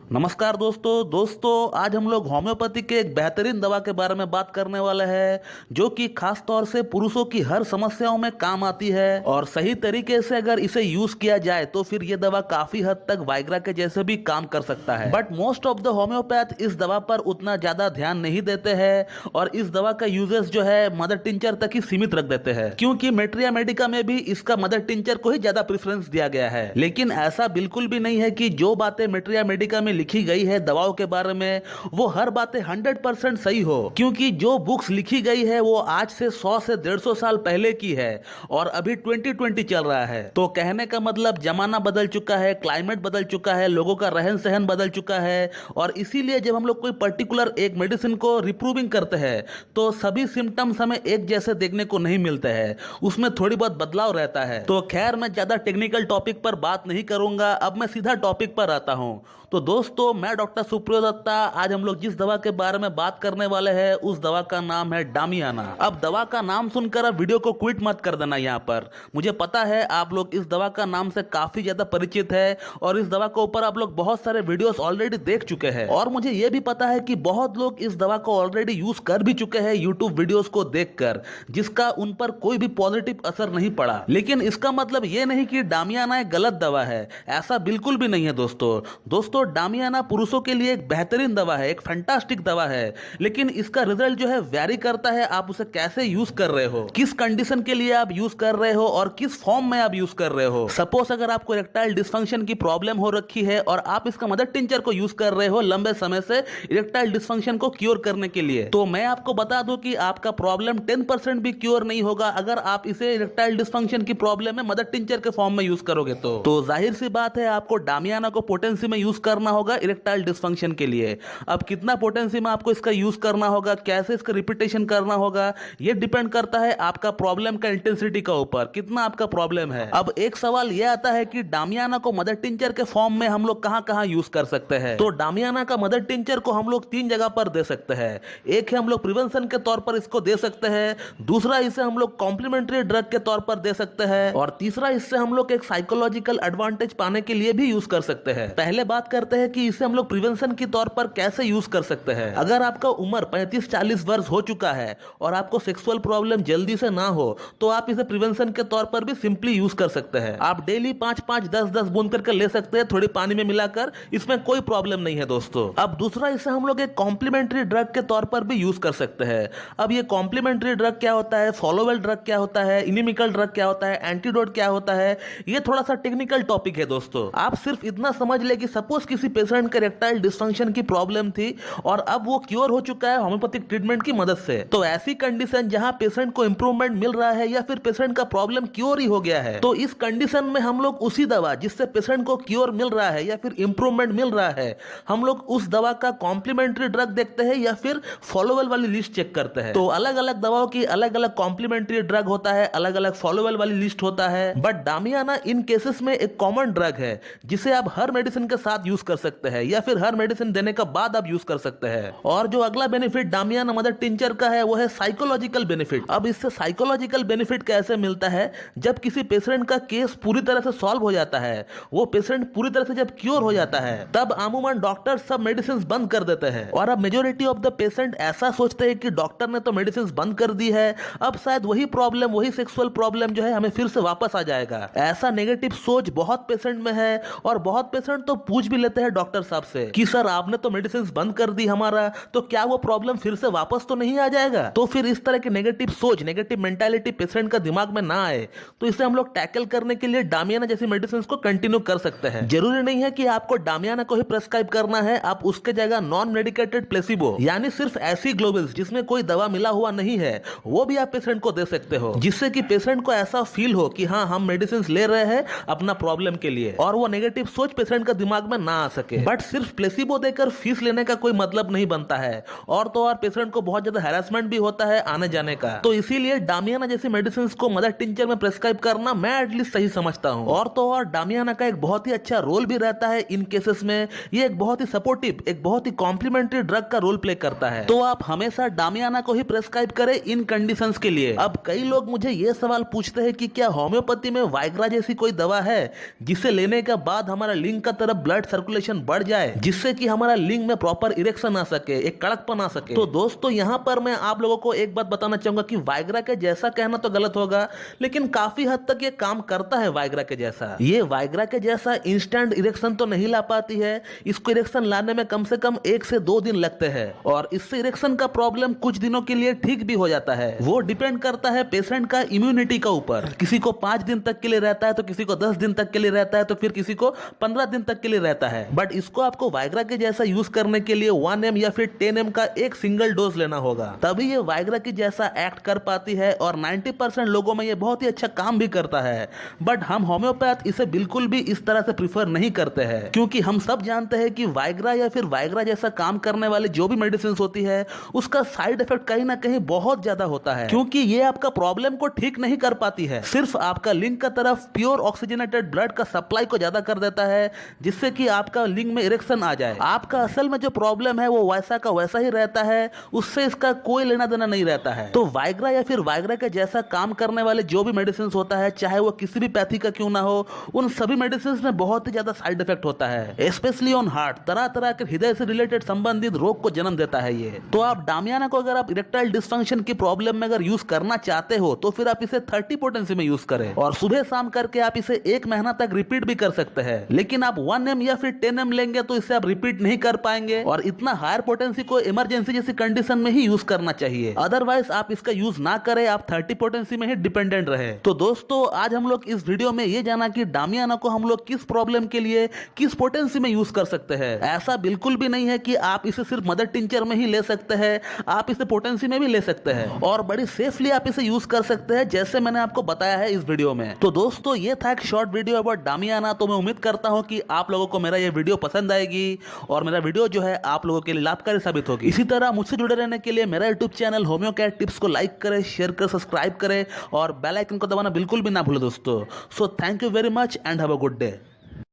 नमस्कार दोस्तों आज हम लोग होम्योपैथी के एक बेहतरीन दवा के बारे में बात करने वाले हैं जो कि खास तौर से पुरुषों की हर समस्याओं में काम आती है और सही तरीके से अगर इसे यूज किया जाए तो फिर ये दवा काफी हद तक वाइग्रा के जैसे भी काम कर सकता है। But most of the homeopath इस दवा पर उतना ज्यादा ध्यान नहीं देते हैं और इस दवा का यूजेस जो है मदर टिंचर तक ही सीमित रख देते हैं, क्योंकि मेट्रिया मेडिका में भी इसका मदर टिंचर को ही ज्यादा प्रेफरेंस दिया गया है। लेकिन ऐसा बिल्कुल भी नहीं है कि जो बातें मेट्रिया मेडिका में लिखी गई है दवाओं के बारे में वो हर बातें 100% सही हो, क्योंकि जो बुक्स लिखी गई है वो आज से 100 से 150 साल पहले की है और अभी 2020 चल रहा है। तो कहने का मतलब जमाना बदल चुका है, क्लाइमेट बदल चुका है, लोगों का रहन सहन बदल चुका है और इसीलिए जब हम लोग कोई पर्टिकुलर एक मेडिसिन को रिप्रूविंग करते हैं तो सभी सिम्टम्स हमें एक जैसे देखने को नहीं मिलते हैं, उसमें थोड़ी बहुत बदलाव रहता है। तो खैर मैं ज्यादा टेक्निकल टॉपिक पर बात नहीं करूंगा, अब मैं सीधा टॉपिक पर आता हूं। तो दोस्तों मैं डॉक्टर सुप्रियो दत्ता, आज हम लोग जिस दवा के बारे में बात करने वाले हैं उस दवा का नाम है डामियाना। अब दवा का नाम सुनकर आप वीडियो को क्विट मत कर देना। यहाँ पर मुझे पता है आप लोग इस दवा का नाम से काफी ज्यादा परिचित है और इस दवा के ऊपर आप लोग बहुत सारे वीडियोस ऑलरेडी देख चुके हैं और मुझे यह भी पता है कि बहुत लोग इस दवा को ऑलरेडी यूज कर भी चुके हैं यूट्यूब वीडियोस को देखकर, जिसका उन पर कोई भी पॉजिटिव असर नहीं पड़ा। लेकिन इसका मतलब यह नहीं कि डामियाना एक गलत दवा है, ऐसा बिल्कुल भी नहीं है दोस्तों डामियाना पुरुषों के लिए एक बेहतरीन दवा है, एक फैंटास्टिक दवा है। लेकिन इसका रिजल्ट जो है वेरी करता है आप उसे कैसे यूज कर रहे हो, किस कंडीशन के लिए आप यूज कर रहे हो और किस फॉर्म में आप यूज कर रहे हो। सपोज अगर आपको इरेक्टाइल डिसफंक्शन की प्रॉब्लम हो रखी है और आप इसका मदर टिंचर को यूज कर रहे हो लंबे समय से इरेक्टाइल डिसफंक्शन को क्योर करने के लिए, तो मैं आपको बता दूं कि आपका प्रॉब्लम 10% भी क्योर नहीं होगा अगर आप इसे इरेक्टाइल डिसफंक्शन की प्रॉब्लम में मदर टिंचर के फॉर्म में यूज करोगे। तो जाहिर सी बात है आपको डामियाना को पोटेंसी में यूज करना होगा इरेक्टाइल डिसफंक्शन के लिए। अब कितना पोटेंसी में आपको इसका यूज करना होगा, कैसे इसका रिपीटेशन करना होगा, यह डिपेंड करता है आपका प्रॉब्लम का इंटेंसिटी का ऊपर, कितना आपका प्रॉब्लम है। अब एक सवाल यह आता है कि डामियाना को मदर टिंचर के फॉर्म में हम लोग कहां यूज कर सकते हैं। तो डामियाना का मदर टिंचर को हम लोग 3 जगह पर दे सकते हैं। एक है हम लोग प्रिवेंशन के तौर पर इसको दे सकते हैं, दूसरा इसे हम लोग कॉम्प्लीमेंट्री ड्रग के तौर पर दे सकते हैं और तीसरा इससे हम लोग एक साइकोलॉजिकल एडवांटेज पाने के लिए भी यूज कर सकते हैं। पहले बात करते हैं कि इसे हम लोग प्रिवेंशन के तौर पर कैसे यूज कर सकते हैं। अगर आपका उम्र 35-40 वर्ष हो चुका है और आपको सेक्सुअल प्रॉब्लम जल्दी से ना हो तो आप इसे प्रिवेंशन के तौर पर भी सिंपली यूज कर सकते हैं। आप डेली 5-5, 10-10 बूंद करके ले सकते हैं, थोड़ी पानी में मिलाकर, इसमें कोई प्रॉब्लम नहीं है दोस्तों। अब दूसरा इसे हम लोग एक कॉम्प्लीमेंट्री ड्रग के तौर पर भी यूज कर सकते हैं। अब ये कॉम्प्लीमेंट्री ड्रग क्या होता है, फॉलोवेल ड्रग क्या होता है, इनिमिकल ड्रग क्या होता है, एंटीडोट क्या होता है, ये थोड़ा सा टेक्निकल टॉपिक है दोस्तों। आप सिर्फ इतना समझ ले कि सपोज किसी पेशेंट के इरेक्टाइल डिसफंक्शन की प्रॉब्लम थी और अब वो क्योर हो चुका है होम्योपैथिक ट्रीटमेंट की मदद से, तो ऐसी कंडीशन जहां पेशेंट को इंप्रूवमेंट मिल रहा है या फिर पेशेंट का प्रॉब्लम क्योर ही हो गया है, तो इस कंडीशन में हम लोग उसी दवा जिससे पेशेंट को क्योर मिल रहा है या फिर इंप्रूवमेंट मिल रहा है, हम लोग उस दवा का कॉम्प्लीमेंट्री ड्रग देखते हैं या फिर फॉलोवेल वाली लिस्ट चेक करते हैं। तो अलग अलग दवाओं की अलग अलग कॉम्प्लीमेंट्री ड्रग होता है, अलग अलग फॉलोवेल वाली लिस्ट होता है। बट डामियाना इन केसेस में एक कॉमन ड्रग है जिसे आप हर मेडिसिन के साथ यूज कर सकते हैं या फिर हर मेडिसिन देने के बाद आप यूज कर सकते हैं। और जो अगला बेनिफिट डामियाना मदर टिंचर का है वो है साइकोलॉजिकल बेनिफिट। अब इससे साइकोलॉजिकल बेनिफिट कैसे मिलता है, जब किसी पेशेंट का केस पूरी तरह से सॉल्व हो जाता है, वो पेशेंट पूरी तरह से जब क्योर हो जाता है, तब अमूमन डॉक्टर सब मेडिसिन बंद कर देते हैं और अब मेजोरिटी ऑफ द पेशेंट ऐसा सोचते हैं कि डॉक्टर ने तो मेडिसिन बंद कर दी है, अब शायद वही प्रॉब्लम, वही सेक्सुअल प्रॉब्लम जो है हमें फिर से वापस आ जाएगा। ऐसा नेगेटिव सोच बहुत पेशेंट में है और बहुत पेशेंट तो पूछ भी लेते हैं डॉक्टर साहब से कि सर आपने तो मेडिसिन बंद कर दी हमारा, तो क्या वो प्रॉब्लम फिर से वापस तो नहीं आ जाएगा। तो फिर इस तरह की नेगेटिव सोच, नेगेटिव मेंटालिटी पेशेंट का दिमाग में ना आए, तो इसे हम लोग टैकल करने के लिए डामियाना जैसी मेडिसिन को कंटिन्यू कर सकते हैं। जरूरी नहीं है कि आपको डामियाना को ही प्रेस्क्राइब करना है, आप उसके जगह नॉन मेडिकेटेड प्लेसिबो यानी सिर्फ ऐसी ग्लोबल्स जिसमें कोई दवा मिला हुआ नहीं है वो भी आप पेशेंट को दे सकते हो, जिससे कि पेशेंट को ऐसा फील हो कि हाँ हम मेडिसिन ले रहे हैं अपना प्रॉब्लम के लिए और वो नेगेटिव सोच पेशेंट का दिमाग में ना आ सके। बट सिर्फ प्लेसिबो देकर फीस लेने का कोई मतलब नहीं बनता है और तो और पेशेंट को बहुत ज्यादा हैरेसमेंट भी होता है आने जाने का। तो इसीलिए डामियाना जैसी मेडिसिन को मदर टिंचर में प्रेस्क्राइब करना मैं एटलीस्ट सही समझता हूं। और तो और डामियाना का एक बहुत ही अच्छा रोल भी रहता है इन केसेस में, ये एक बहुत ही सपोर्टिव, एक बहुत ही कॉम्प्लीमेंट्री ड्रग का रोल प्ले करता है। तो आप हमेशा डामियाना को ही प्रेस्क्राइब करें इन कंडीशंस के लिए। अब कई लोग मुझे ये सवाल पूछते हैं कि क्या होम्योपैथी में वाइग्रा जैसी कोई दवा है जिसे लेने के बाद हमारा लिंग का तरफ ब्लड सर्कुलेशन इरेक्शन बढ़ जाए, जिससे कि हमारा लिंग में प्रॉपर इरेक्शन आ सके, एक कड़कपन आ सके। तो दोस्तों यहाँ पर मैं आप लोगों को एक बात बताना चाहूंगा कि वाइग्रा के जैसा कहना तो गलत होगा, लेकिन काफी हद तक ये काम करता है वाइग्रा के जैसा। ये वाइग्रा के जैसा इंस्टेंट इरेक्शन तो नहीं ला पाती है, इसको इरेक्शन लाने में कम से कम 1 से 2 दिन लगते हैं, और इससे इरेक्शन का प्रॉब्लम कुछ दिनों के लिए ठीक भी हो जाता है। वो डिपेंड करता है पेशेंट का इम्यूनिटी का ऊपर। किसी को 5 दिन तक के लिए रहता है, तो किसी को 10 दिन तक के लिए रहता है, तो फिर किसी को 15 दिन तक के लिए रहता है। बट इसको आपको वाइग्रा के जैसा यूज करने के लिए 1 ml या फिर 10 ml का एक सिंगल डोज लेना होगा, तभी ये वाइग्रा की जैसा एक्ट कर पाती है, और 90% लोगों में ये बहुत ही अच्छा काम भी करता है। बट हम होम्योपैथ इसे बिल्कुल भी इस तरह से प्रीफर नहीं करते हैं, क्योंकि हम सब जानते हैं कि वाइग्रा या फिर वाइग्रा जैसा काम करने वाले जो भी मेडिसिन होती है, उसका साइड इफेक्ट कहीं ना कहीं बहुत ज्यादा होता है, क्योंकि ये आपका प्रॉब्लम को ठीक नहीं कर पाती है, सिर्फ आपका लिंग का तरफ प्योर ऑक्सीजनेटेड ब्लड का सप्लाई को ज्यादा कर देता है, जिससे कि आपका लिंग में इरेक्शन आ जाए। आपका असल में जो प्रॉब्लम है वो वैसा का वैसा ही रहता है, उससे इसका कोई लेना देना नहीं रहता है। तो वाइग्रा या फिर वाइग्रा के जैसा काम करने वाले जो भी मेडिसिन होता है, चाहे वो किसी भी पैथी का क्यों ना हो, उन सभी मेडिसिन में बहुत ही ज्यादा साइड इफेक्ट होता है, स्पेशली ऑन हार्ट। तरह तरह के हृदय से रिलेटेड संबंधित रोग को जन्म देता है ये। तो आप डामियाना को अगर आप इरेक्टाइल डिसफंक्शन की प्रॉब्लम में अगर यूज करना चाहते हो, तो फिर आप इसे 30 पोटेंसी में यूज करें, और सुबह शाम करके आप इसे 1 महीना तक रिपीट भी कर सकते हैं। लेकिन आप 1 ml या फिर 10 ml लेंगे तो इसे आप रिपीट नहीं कर पाएंगे, और इतना हायर पोटेंसी को इमरजेंसी जैसी कंडीशन में ही यूज करना चाहिए। अदरवाइज आप इसका यूज ना करें, आप 30 पोटेंसी में ही डिपेंडेंट रहे। तो दोस्तों आज हम लोग इस वीडियो में ये जाना कि डामियाना को हम लोग किस प्रॉब्लम के लिए किस पोटेंसी में यूज कर सकते हैं। ऐसा बिल्कुल भी नहीं है कि आप इसे सिर्फ मदर टिंचर में ही ले सकते हैं, आप इसे पोटेंसी में भी ले सकते हैं, और बड़ी सेफली आप इसे यूज कर सकते हैं, जैसे मैंने आपको बताया है इस वीडियो में। तो दोस्तों ये था एक शॉर्ट वीडियो अबाउट डामियाना। तो मैं उम्मीद करता हूं कि आप लोगों को मेरा ये वीडियो पसंद आएगी, और मेरा वीडियो जो है आप लोगों के लिए लाभकारी साबित होगी। इसी तरह मुझसे जुड़े रहने के लिए मेरा यूट्यूब चैनल होम्योकैट टिप्स को लाइक करें, शेयर करें, सब्सक्राइब करें, और बेल आइकन को दबाना बिल्कुल भी ना भूलें दोस्तों। So thank you very much and have a good day.